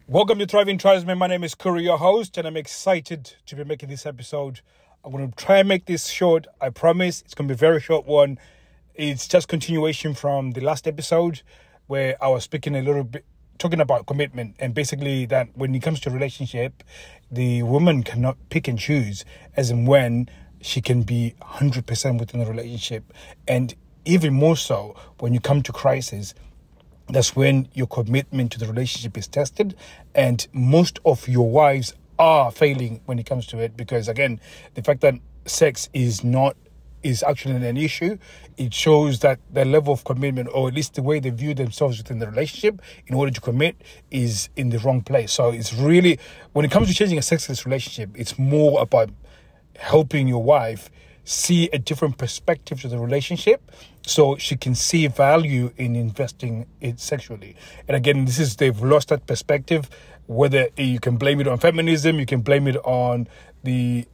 Welcome to Thriving Tribesmen. My name is Kuri, your host, and I'm excited to be making this episode. I'm going to try and make this short. I promise it's going to be a very short one. It's just continuation from the last episode where I was speaking a little bit, talking about commitment, and basically that when it comes to relationship, the woman cannot pick and choose as and when she can be 100% within the relationship. And even more so when you come to crisis, that's when your commitment to the relationship is tested, and most of your wives are failing when it comes to it, because again, the fact that sex is actually an issue, it shows that their level of commitment, or at least the way they view themselves within the relationship in order to commit, is in the wrong place. So it's really, when it comes to changing a sexless relationship, it's more about helping your wife see a different perspective to the relationship so she can see value in investing it sexually. And again, they've lost that perspective. Whether you can blame it on feminism, you can blame it on the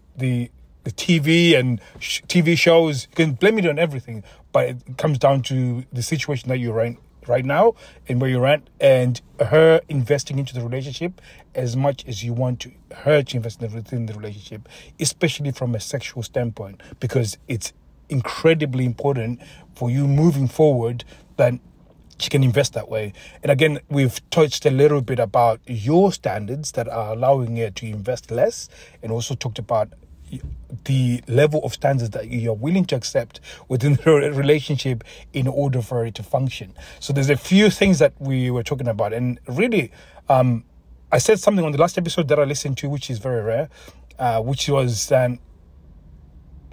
TV and TV shows, you can blame it on everything, but it comes down to the situation that you're in right now and where you're at, and her investing into the relationship as much as you want her to invest within the relationship, especially from a sexual standpoint, because it's incredibly important for you moving forward that she can invest that way. And again, we've touched a little bit about your standards that are allowing her to invest less, and also talked about the level of standards that you're willing to accept within the relationship in order for it to function. So there's a few things that we were talking about, and really, I said something on the last episode that I listened to, which is very rare, which was that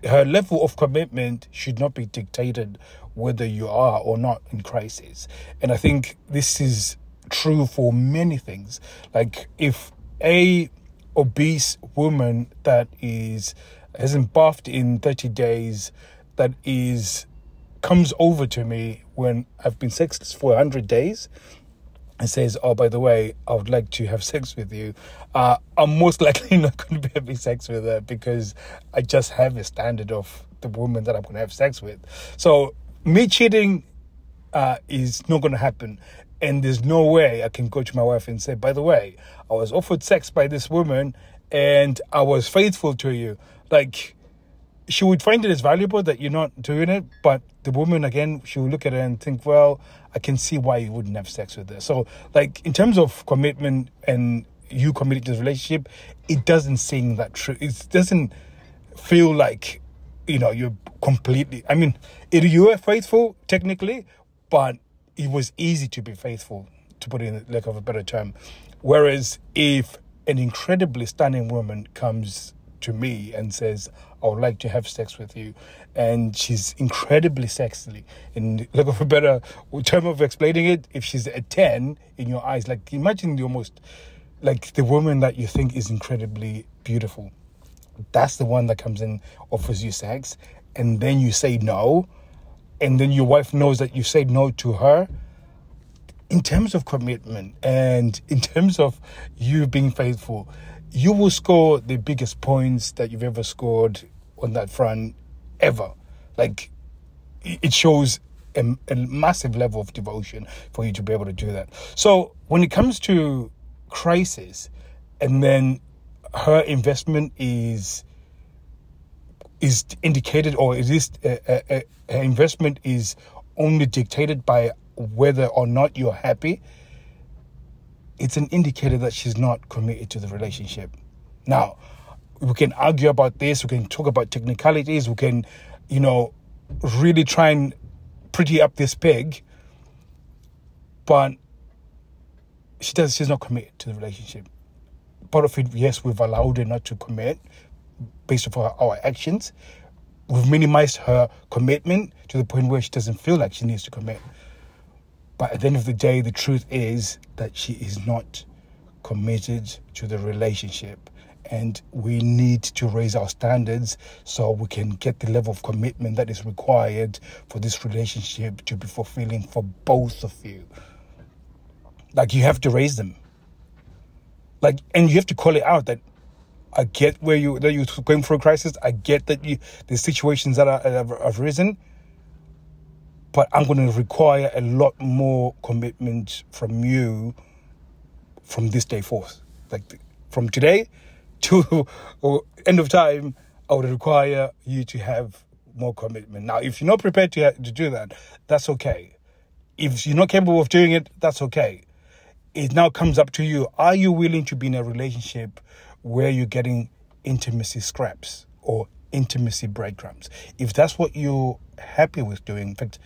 her level of commitment should not be dictated whether you are or not in crisis. And I think this is true for many things. Like, if a obese woman that hasn't bathed in 30 days comes over to me when I've been sexless for 100 days and says, oh, by the way, I would like to have sex with you, I'm most likely not going to be having sex with her, because I just have a standard of the woman that I'm going to have sex with. So me cheating is not going to happen. And there's no way I can go to my wife and say, by the way, I was offered sex by this woman and I was faithful to you. Like, she would find it as valuable that you're not doing it, but the woman, again, she will look at it and think, well, I can see why you wouldn't have sex with her. So, like, in terms of commitment and you committing to the relationship, it doesn't sing that true. It doesn't feel like, you're completely, you are faithful technically, but it was easy to be faithful, to put it in lack of a better term. Whereas if an incredibly stunning woman comes to me and says, I would like to have sex with you, and she's incredibly sexy, in lack of a better term of explaining it, if she's a 10 in your eyes, like, imagine almost like the woman that you think is incredibly beautiful. That's the one that comes in, offers you sex, and then you say no, and then your wife knows that you said no to her. In terms of commitment and in terms of you being faithful, you will score the biggest points that you've ever scored on that front ever. Like, it shows a massive level of devotion for you to be able to do that. So when it comes to crisis, and then her investment is indicated, or it is her investment is only dictated by whether or not you're happy, it's an indicator that she's not committed to the relationship. Now, we can argue about this, we can talk about technicalities, we can, really try and pretty up this pig, but she's not committed to the relationship. Part of it, yes, we've allowed her not to commit based on our actions. We've minimized her commitment to the point where she doesn't feel like she needs to commit. But at the end of the day, the truth is that she is not committed to the relationship. And we need to raise our standards so we can get the level of commitment that is required for this relationship to be fulfilling for both of you. Like, you have to raise them. Like, and you have to call it out that I get that you're going through a crisis. I get that the situations that have arisen, but I'm going to require a lot more commitment from you from this day forth. Like from today to or end of time, I would require you to have more commitment. Now, if you're not prepared to do that, that's okay. If you're not capable of doing it, that's okay. It now comes up to you. Are you willing to be in a relationship where you're getting intimacy scraps or intimacy breadcrumbs? If that's what you're happy with doing, in fact,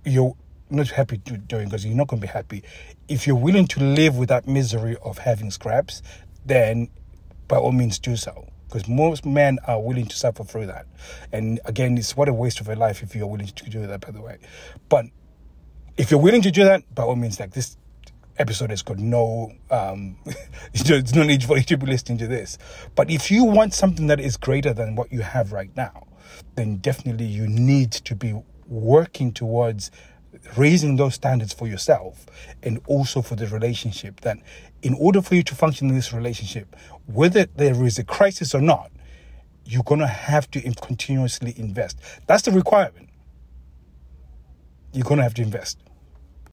you're not happy to doing because you're not going to be happy. If you're willing to live with that misery of having scraps, then by all means do so. Because most men are willing to suffer through that. And again, it's what a waste of a life if you're willing to do that, by the way. But if you're willing to do that, by all means, like this episode has got no, there's no need for you to be listening to this. But if you want something that is greater than what you have right now, then definitely you need to be working towards raising those standards for yourself and also for the relationship. That in order for you to function in this relationship, whether there is a crisis or not, you're going to have to continuously invest. That's the requirement. You're going to have to invest.